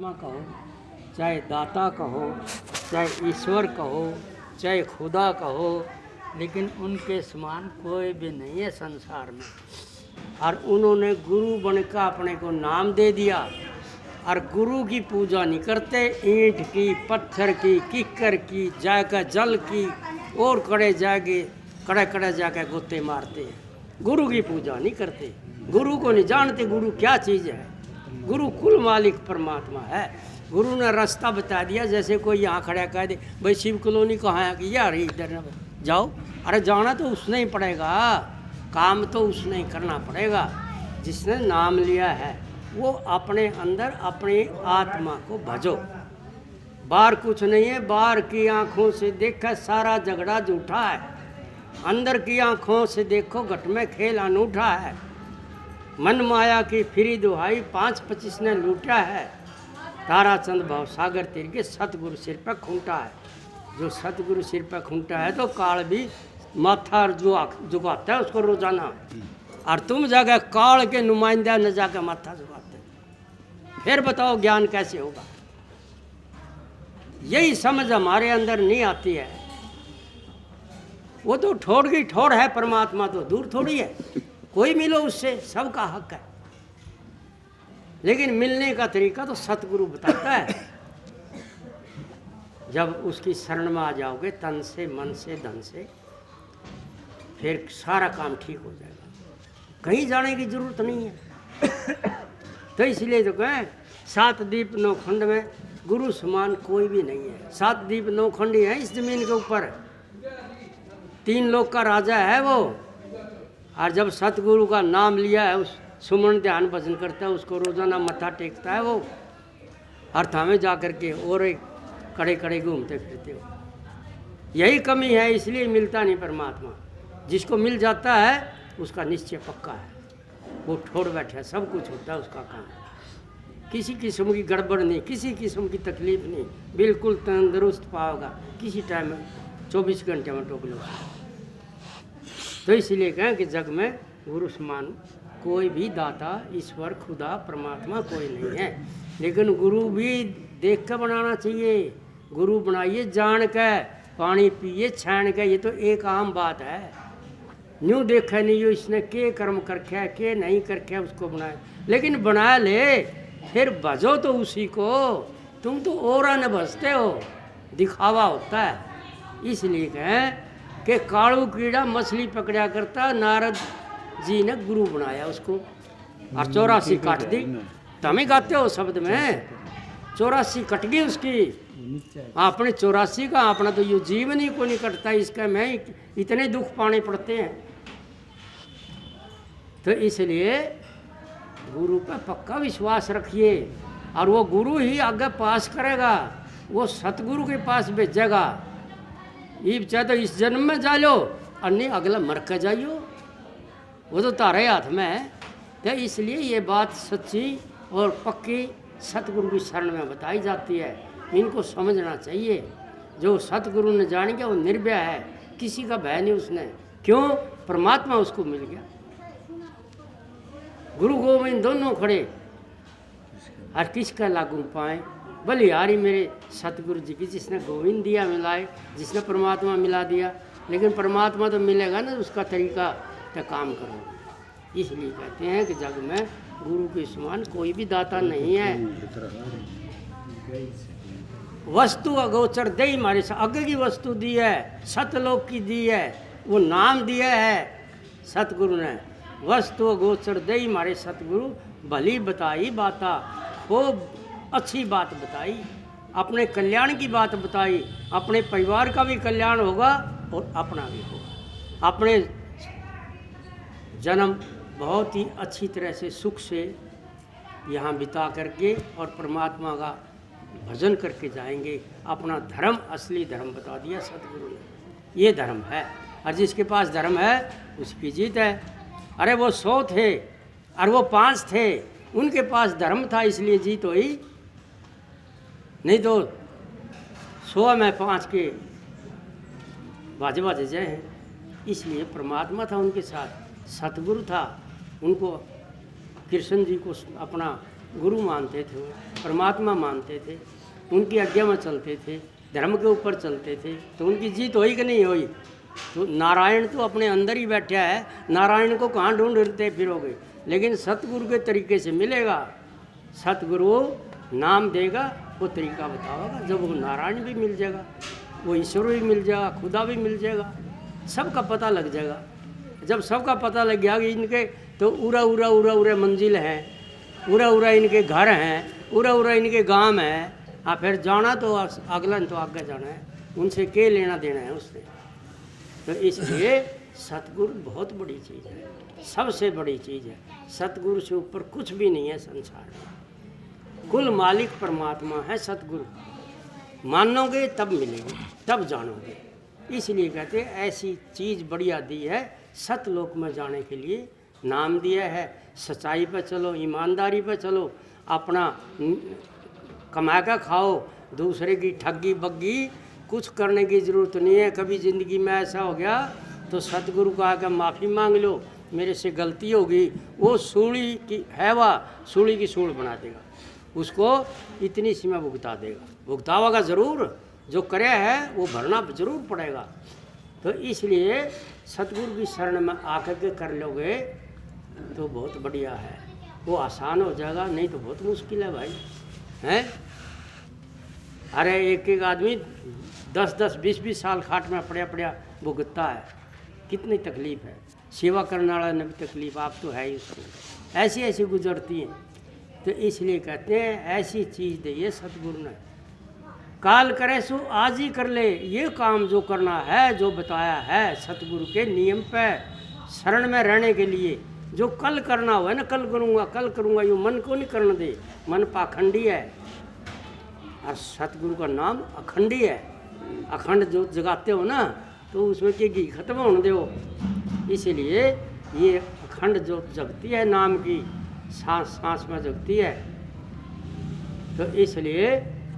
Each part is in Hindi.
परमात्मा कहो, चाहे दाता कहो, चाहे ईश्वर कहो, चाहे खुदा कहो, लेकिन उनके समान कोई भी नहीं है संसार में। और उन्होंने गुरु बनकर अपने को नाम दे दिया और गुरु की पूजा नहीं करते, ईंट की, पत्थर की, किक्कर की, जाकर जल की और कड़े जाके गोते मारते हैं। गुरु की पूजा नहीं करते, गुरु को नहीं जानते गुरु क्या चीज़ है। गुरु कुल मालिक परमात्मा है। गुरु ने रास्ता बता दिया। जैसे कोई यहाँ खड़ा कह दे भाई शिव कॉलोनी कहाँ है कि यार इधर न जाओ, अरे जाना तो उसने ही पड़ेगा, काम तो उसने ही करना पड़ेगा। जिसने नाम लिया है वो अपने अंदर अपनी आत्मा को भजो। बाहर कुछ नहीं है, बाहर की आंखों से देखा सारा झगड़ा झूठा है, अंदर की आंखों से देखो घट में खेल अनूठा है। मन माया की फिरी दुहाई 5-25 ने लूटा है, ताराचंद भाव सागर तीर के सतगुरु सिर पर खूंटा है। जो सतगुरु सिर पर खूंटा है तो काल भी माथा झुकाता है उसको रोजाना, और तुम जाकर काल के नुमाइंदा न जाकर माथा झुकाते, फिर बताओ ज्ञान कैसे होगा। यही समझ हमारे अंदर नहीं आती है। वो तो ठोर की ठोर है, परमात्मा तो दूर थोड़ी है। कोई मिलो उससे, सबका हक है, लेकिन मिलने का तरीका तो सतगुरु बताता है। जब उसकी शरण में आ जाओगे तन से, मन से, धन से, फिर सारा काम ठीक हो जाएगा। कहीं जाने की जरूरत नहीं है। तो इसलिए तो कहें 7 दीप 9 खंड में गुरु समान कोई भी नहीं है। 7 दीप 9 खंड ही है इस जमीन के ऊपर। 3 लोक का राजा है वो। और जब सतगुरु का नाम लिया है, उस सुमन ध्यान भजन करता है, उसको रोजाना मत्था टेकता है वो, और थामे जा कर के और एक कड़े घूमते फिरते हो। यही कमी है, इसलिए मिलता नहीं परमात्मा। जिसको मिल जाता है उसका निश्चय पक्का है, वो ठोड़ बैठा, सब कुछ होता है उसका काम। किसी किस्म की गड़बड़ नहीं, किसी किस्म की तकलीफ नहीं, बिल्कुल तंदुरुस्त पाओगा किसी टाइम में, 24 घंटे में टोक लो। तो इसलिए कहें कि जग में गुरु समान कोई भी दाता, ईश्वर, खुदा, परमात्मा कोई नहीं है। लेकिन गुरु भी देख कर बनाना चाहिए। गुरु बनाइए जान के, पानी पिए छान के, ये तो एक आम बात है। न्यू देखा नहीं जो इसने के कर्म करके है, के नहीं करके उसको बनाए, लेकिन बना ले फिर भजो तो उसी को। तुम तो और न भजते हो, दिखावा होता है। इसलिए कहें कि कालू कीड़ा मछली पकड़ा करता, नारद जी ने गुरु बनाया उसको, और 84 काट दी। तुम ही गाते हो शब्द में, 84 कट गई उसकी। अपने 84 का अपना तो ये जीवन ही को नहीं कटता, इसका मैं इतने दुख पाने पड़ते हैं। तो इसलिए गुरु पर पक्का विश्वास रखिए, और वो गुरु ही आगे पास करेगा, वो सतगुरु के पास भेजेगा। ये चाहे तो इस जन्म में जा लो, और नहीं अगला मर कर जाइयो, वो तो तारे हाथ में है। तो इसलिए ये बात सच्ची और पक्की सतगुरु की शरण में बताई जाती है। इनको समझना चाहिए। जो सतगुरु ने जान गया वो निर्भय है, किसी का भय नहीं उसने। क्यों? परमात्मा उसको मिल गया। गुरु गोविंद दोनों खड़े, और किसका लागू पाए? बलिहारी मेरे सतगुरु जी की, जिसने गोविंद दिया मिलाए, जिसने परमात्मा मिला दिया। लेकिन परमात्मा तो मिलेगा ना, उसका तरीका तो काम करो। इसलिए कहते हैं कि जग में गुरु के समान कोई भी दाता नहीं है। वस्तु अगोचर दे मारे, आगे की वस्तु दी है, सतलोक की दी है, वो नाम दिया है सतगुरु ने। वस्तु अगोचर दे मारे सतगुरु, भली बताई बाता, खूब अच्छी बात बताई, अपने कल्याण की बात बताई। अपने परिवार का भी कल्याण होगा और अपना भी होगा। अपने जन्म बहुत ही अच्छी तरह से सुख से यहाँ बिता करके और परमात्मा का भजन करके जाएंगे। अपना धर्म, असली धर्म बता दिया सतगुरु ने। ये धर्म है, और जिसके पास धर्म है उसकी जीत है। अरे वो 100 थे और वो 5 थे, उनके पास धर्म था इसलिए जीत हुई, नहीं तो 100 में 5 के बाजे जय हैं। इसलिए परमात्मा था उनके साथ, सतगुरु था। उनको कृष्ण जी को अपना गुरु मानते थे, वो परमात्मा मानते थे, उनकी आज्ञा में चलते थे, धर्म के ऊपर चलते थे, तो उनकी जीत हुई कि नहीं हुई? तो नारायण तो अपने अंदर ही बैठा है, नारायण को कहाँ ढूंढते फिरोगे? लेकिन सतगुरु के तरीके से मिलेगा। सतगुरु नाम देगा, वो तरीका बताओगा, जब वो नारायण भी मिल जाएगा, वो ईश्वर भी मिल जाएगा, खुदा भी मिल जाएगा, सबका पता लग जाएगा। जब सबका पता लग गया कि इनके तो उरा उरा उरा उरा मंजिल है, उरा उरा इनके घर हैं, उरा उरा इनके गांव हैं, हाँ फिर जाना तो अगला तो आगे जाना है, उनसे क्या लेना देना है उससे। तो इसलिए सतगुरु बहुत बड़ी चीज़ है, सबसे बड़ी चीज़ है। सतगुरु से ऊपर कुछ भी नहीं है संसार में। कुल मालिक परमात्मा है सतगुरु। मानोगे तब मिलेगी, तब जानोगे। इसलिए कहते हैं ऐसी चीज़ बढ़िया दी है, सतलोक में जाने के लिए नाम दिया है। सच्चाई पर चलो, ईमानदारी पर चलो, अपना कमा कर खाओ, दूसरे की ठगी बग्गी कुछ करने की ज़रूरत नहीं है। कभी ज़िंदगी में ऐसा हो गया तो सतगुरु को आकर माफ़ी मांग लो, मेरे से गलती होगी, वो सूली की है, वह सूली की सूल बना देगा, उसको इतनी सीमा भुगता देगा, भुगतावेगा ज़रूर, जो करे है वो भरना ज़रूर पड़ेगा। तो इसलिए सतगुरु की शरण में आकर के कर लोगे तो बहुत बढ़िया है, वो आसान हो जाएगा, नहीं तो बहुत मुश्किल है भाई, हैं? अरे एक एक आदमी 10-10, 20-20 साल खाट में पड़िया पड़िया भुगतता है, कितनी तकलीफ़ है। सेवा करने वाला ने भी तकलीफ, आप तो है ही उसको, ऐसी ऐसी गुजरती हैं। तो इसलिए कहते हैं ऐसी चीज़ दी है सतगुरु ने, काल करे सो आज ही कर ले, ये काम जो करना है, जो बताया है सतगुरु के नियम पे शरण में रहने के लिए, जो कल करना हो है ना, कल करूँगा, यूँ मन को नहीं करने दे, मन पाखंडी है, और सतगुरु का नाम अखंडी है। अखंड जो जगाते हो ना, तो उसमें की घी खत्म होने दो। इसीलिए ये अखंड जो जगती है नाम की, सांस सांस में जगती है, तो इसलिए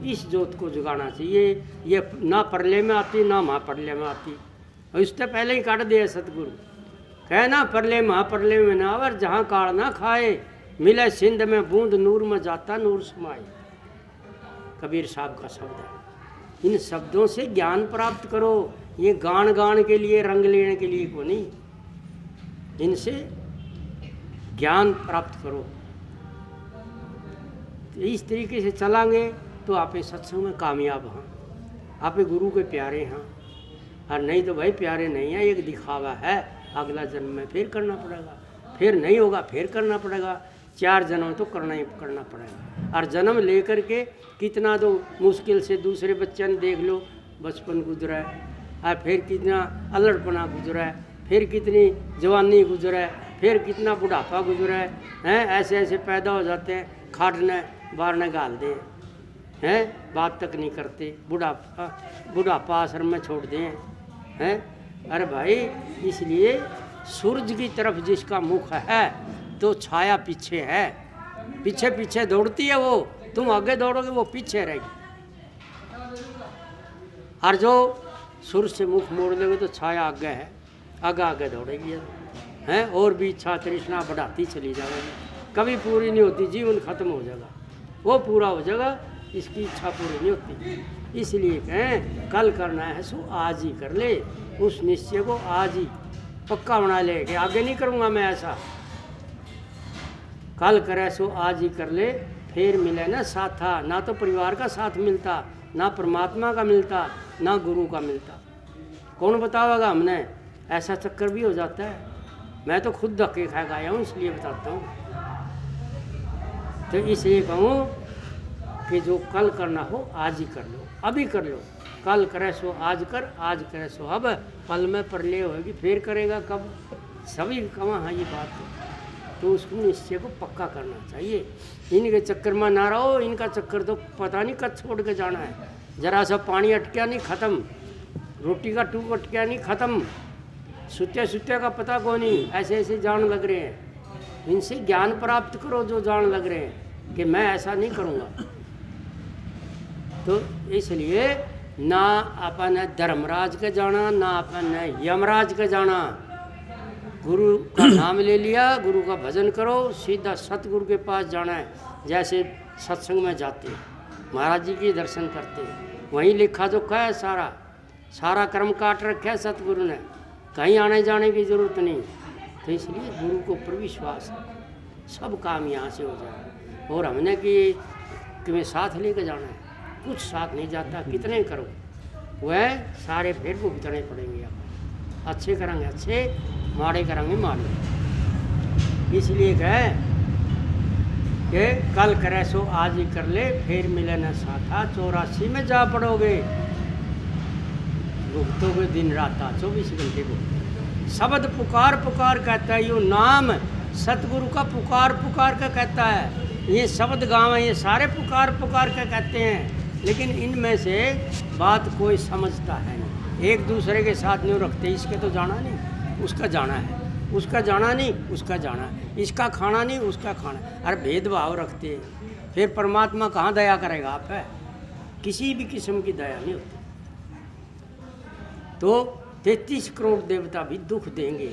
इस ज्योत को जगाना चाहिए। ये ना परले में आती, ना महापरले में आती, और इससे पहले ही काट दिया सतगुरु, कहे ना परले महापरले में ना आवर, जहाँ काल ना खाए, मिले सिंध में बूंद नूर में जाता नूर समाए, कबीर साहब का शब्द है। इन शब्दों से ज्ञान प्राप्त करो, ये गान गान के लिए, रंग लेने के लिए को नहीं, इनसे ज्ञान प्राप्त करो। तो इस तरीके से चलांगे तो आप सत्संग में कामयाब हैं, आप गुरु के प्यारे हैं, और नहीं तो भाई प्यारे नहीं है, एक दिखावा है, अगला जन्म में फिर करना पड़ेगा, फिर नहीं होगा फिर करना पड़ेगा, 4 जन्म तो करना ही करना पड़ेगा। और जन्म लेकर के कितना तो मुश्किल से दूसरे बच्चे ने देख लो, बचपन गुजरा है, और फिर कितना अल्लड़पना गुजरा है, फिर कितनी जवानी गुजरा है, फिर कितना बुढ़ापा गुजरा है, ऐसे ऐसे पैदा हो जाते हैं, खाटने बारने गाल दे हैं, बात तक नहीं करते, बुढ़ापा आश्रम में छोड़ दें हैं। अरे भाई, इसलिए सूरज की तरफ जिसका मुख है तो छाया पीछे है, पीछे पीछे दौड़ती है वो, तुम आगे दौड़ोगे वो पीछे रहेगी, और जो सूरज से मुख मोड़ लोगे तो छाया आगे है, आगे आगे दौड़ेगी हैं, और भी इच्छा तृष्णा बढ़ाती चली जाएगी, कभी पूरी नहीं होती, जीवन खत्म हो जाएगा, वो पूरा हो जाएगा, इसकी इच्छा पूरी नहीं होती। इसलिए कहें कल करना है सो आज ही कर ले, उस निश्चय को आज ही पक्का बना ले कि आगे नहीं करूँगा मैं ऐसा, कल करे सो आज ही कर ले, फिर मिले ना साथा, ना तो परिवार का साथ मिलता, ना परमात्मा का मिलता, ना गुरु का मिलता, कौन बतावेगा हमने, ऐसा चक्कर भी हो जाता है। मैं तो खुद धक्के खा गया हूँ, इसलिए बताता हूँ। तो इसलिए कहूँ कि जो कल करना हो आज ही कर लो, अभी कर लो, कल करे सो आज कर, आज करे सो अब, पल में परले होगी फिर करेगा कब, सभी कहाँ है ये बात है। तो उसको निश्चय को पक्का करना चाहिए, इनके चक्कर में ना रहो, इनका चक्कर तो पता नहीं कब छोड़ के जाना है, जरा सा पानी अटकिया नहीं ख़त्म, रोटी का टूक अटकिया नहीं ख़त्म, सुत्या सुत्या का पता कौन नहीं, ऐसे ऐसे जान लग रहे हैं। इनसे ज्ञान प्राप्त करो जो जान लग रहे हैं कि मैं ऐसा नहीं करूँगा। तो इसलिए ना अपन धर्मराज के जाना, ना अपन यमराज के जाना, गुरु का नाम ले लिया, गुरु का भजन करो, सीधा सतगुरु के पास जाना है। जैसे सत्संग में जाते महाराज जी के दर्शन करते, वहीं लिखा जोखा है, सारा कर्म काट रखा है सतगुरु ने, कहीं आने जाने की जरूरत नहीं। तो इसलिए गुरु को ऊपर विश्वास है, सब काम यहाँ से हो जाए। और हमने कि मैं साथ लेकर जाना है, कुछ साथ नहीं जाता, कितने करो वह सारे फिर भुगतने पड़ेंगे। आप अच्छे करेंगे अच्छे, माड़े करेंगे माड़े। इसलिए कहे कि कल करे सो आज ही कर ले, फिर मिले न साथा, 84 में जा पड़ोगे, भुगतोगे दिन रात 24 घंटे भुगतोगे। शब्द पुकार पुकार कहता है, यो नाम सतगुरु का पुकार पुकार का कहता है। ये शब्द गाँव ये सारे पुकार पुकार का कहते हैं, लेकिन इनमें से बात कोई समझता है नहीं, एक दूसरे के साथ नहीं रखते। इसके तो जाना नहीं, उसका जाना है, उसका जाना नहीं, उसका जाना है, इसका खाना नहीं, उसका खाना। अरे भेदभाव रखते हैं, फिर परमात्मा कहाँ दया करेगा आप है? किसी भी किस्म की दया नहीं होती। तो 33 करोड़ देवता भी दुख देंगे,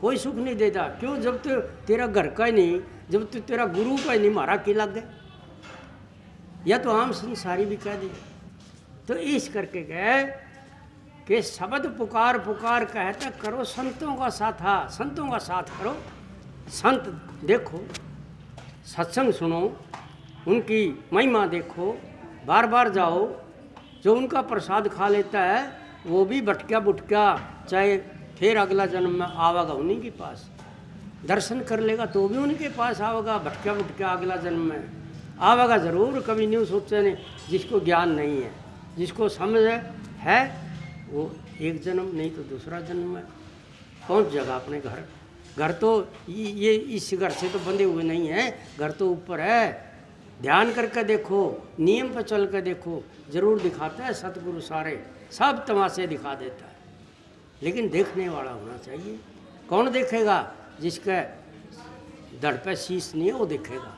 कोई सुख नहीं देता। क्यों? जब तो तेरा घर का ही नहीं, जब तो तेरा गुरु का ही नहीं, मारा की लग गए। या तो आम संसारी भी कह दे। तो इस करके कहे कि शब्द पुकार पुकार कहता करो संतों का साथ, संतों का साथ करो। संत देखो, सत्संग सुनो, उनकी महिमा देखो, बार बार जाओ। जो उनका प्रसाद खा लेता है वो भी भटका बुटका, चाहे फिर अगला जन्म में आवेगा उन्हीं के पास, दर्शन कर लेगा तो भी उनके पास आवेगा, भटका बुटका अगला जन्म में आवेगा जरूर। कभी नहीं सोचे नहीं, जिसको ज्ञान नहीं है, जिसको समझ है वो एक जन्म नहीं तो दूसरा जन्म में पहुंच जाएगा अपने घर। घर तो ये इस घर से तो बंधे हुए नहीं हैं, घर तो ऊपर है। ध्यान करके देखो, नियम पर चल कर देखो, जरूर दिखाता है सतगुरु, सारे सब तमाशे दिखा देता है। लेकिन देखने वाला होना चाहिए। कौन देखेगा? जिसका धड़ पे शीश नहीं है वो देखेगा।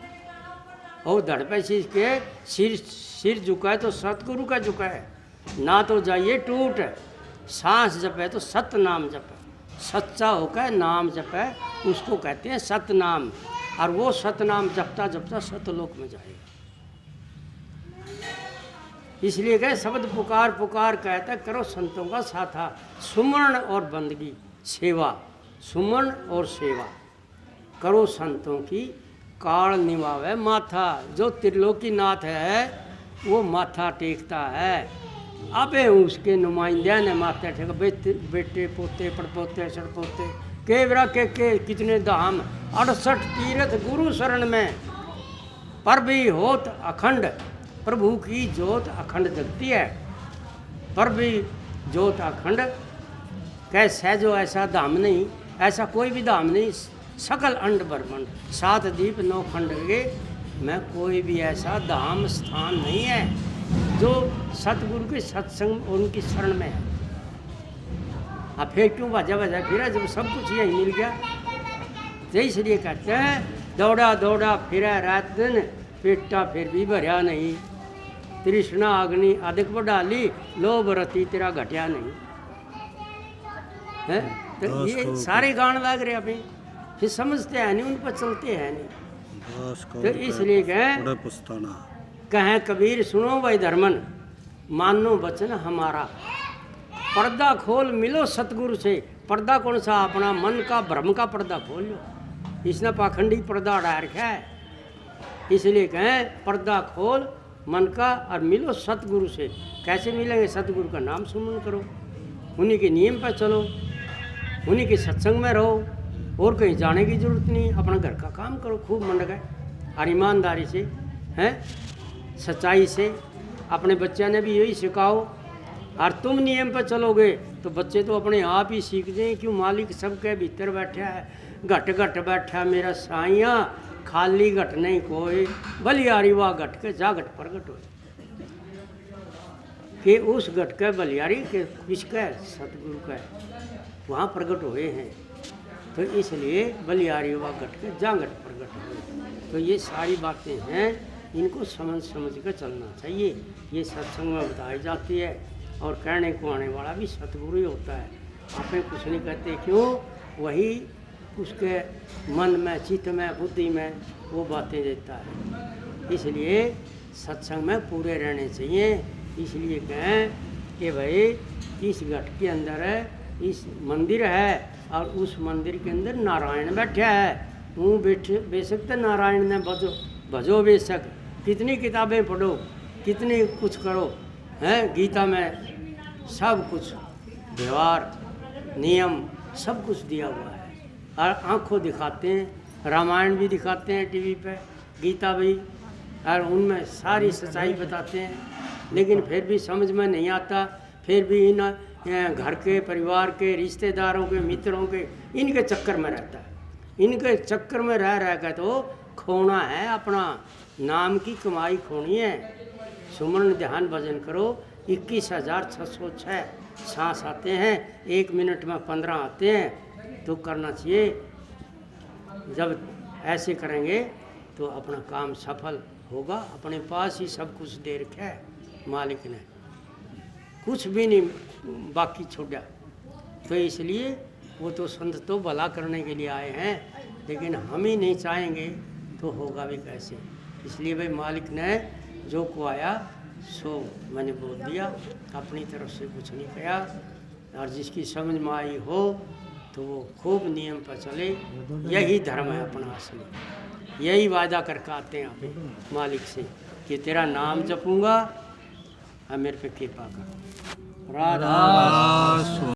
और धड़ पे शीश के सिर झुका है तो सतगुरु का झुका है, ना तो जाइए टूट। सांस जपे तो सत नाम जपे, सच्चा होकर नाम जपे, उसको कहते हैं सत नाम। और वो सत नाम जपता जपता सतलोक में जाएगा। इसलिए कहे शब्द पुकार पुकार कहता करो संतों का साथा, सुमरण और बंदगी सेवा, सुमरण और सेवा करो संतों की, काल निभावे माथा। जो त्रिलोकी नाथ है वो माथा टेकता है। अबे उसके नुमाइंदे ने माथा टेका, बेटे पोते पड़पोते सड़पोते केवरा के कितने धाम, 68 तीर्थ गुरु शरण में, पर भी होत अखंड, प्रभु की जोत अखंड जगती है। पर भी जोत अखंड कैसे, जो ऐसा धाम नहीं, ऐसा कोई भी धाम नहीं, सकल अंड ब्रह्मांड 7 दीप 9 खंड के में कोई भी ऐसा धाम स्थान नहीं है जो सतगुरु के सत्संग और उनकी शरण में है। अब फिर क्यों भाजा फिरा, जब सब कुछ यही मिल गया। तो इसलिए कहते हैं दौड़ा दौड़ा फिरा रात दिन, पेटा फिर भी भरया नहीं, तृष्णा अग्नि अधिक बढ़ा ली, लोभ रति तेरा घटिया नहीं है। तो ये सारे गान लग रहे अभी, फिर समझते हैं नहीं, उन पर चलते हैं नहीं। तो इसलिए कहें कबीर सुनो भाई धर्मन, मानो वचन हमारा, पर्दा खोल मिलो सतगुरु से। पर्दा कौन सा? अपना मन का भ्रम का पर्दा खोल लो। इसने पाखंडी पर्दा उड़ा रखा है। इसलिए कहें पर्दा खोल मन का और मिलो सतगुरु से। कैसे मिलेंगे? सतगुरु का नाम सुमन करो, उन्हीं के नियम पर चलो, उन्हीं के सत्संग में रहो, और कहीं जाने की जरूरत नहीं। अपना घर का काम करो खूब मन लगाए और ईमानदारी से, हैं, सच्चाई से। अपने बच्चों ने भी यही सिखाओ। और तुम नियम पर चलोगे तो बच्चे तो अपने आप ही सीख जाएं। क्यों? मालिक सबके भीतर बैठा है, घट घट बैठा मेरा साइया, खाली घट नहीं कोई, बलियारी वाह घट के जा घट प्रगट हो। कि उस घट के बलियारी के किसका? सतगुरु का है, वहाँ प्रगट हुए हैं। तो इसलिए बलियारी वाह घट के जा घट प्रगट हुए। तो ये सारी बातें हैं, इनको समझ कर चलना चाहिए। ये सत्संग में बताई जाती है और कहने को आने वाला भी सतगुरु ही होता है। आपने कुछ नहीं कहते। क्यों? वही उसके मन में, चित्त में, बुद्धि में वो बातें देता है। इसलिए सत्संग में पूरे रहने चाहिए। इसलिए कहें कि भाई इस घट के अंदर है, इस मंदिर है और उस मंदिर के अंदर नारायण बैठा है। वो बेशक तो नारायण ने भजो बेशक, कितनी किताबें पढ़ो, कितनी कुछ करो, हैं गीता में सब कुछ व्यवहार नियम सब कुछ दिया हुआ है। और आँखों दिखाते हैं, रामायण भी दिखाते हैं टीवी पे, गीता भी, और उनमें सारी सच्चाई बताते हैं। लेकिन फिर भी समझ में नहीं आता, फिर भी इन घर के, परिवार के, रिश्तेदारों के, मित्रों के, इनके चक्कर में रहता है। इनके चक्कर में रह कर तो खोना है, अपना नाम की कमाई खोनी है। सुमरण ध्यान भजन करो, 21,606 सांस आते हैं, 1 मिनट में 15 आते हैं, तो करना चाहिए। जब ऐसे करेंगे तो अपना काम सफल होगा। अपने पास ही सब कुछ दे रखा है मालिक ने, कुछ भी नहीं बाकी छोड़ा। तो इसलिए वो तो संत तो भला करने के लिए आए हैं, लेकिन हम ही नहीं चाहेंगे तो होगा भी कैसे। इसलिए भाई मालिक ने जो को आया सो मैंने बोल दिया, अपनी तरफ से कुछ नहीं किया। और जिसकी समझ में आई हो तो वो खूब नियम पर चले। यही धर्म है अपना असली। यही वादा करके आते हैं आप मालिक से कि तेरा नाम जपूंगा और मेरे पे कृपा कर। राधा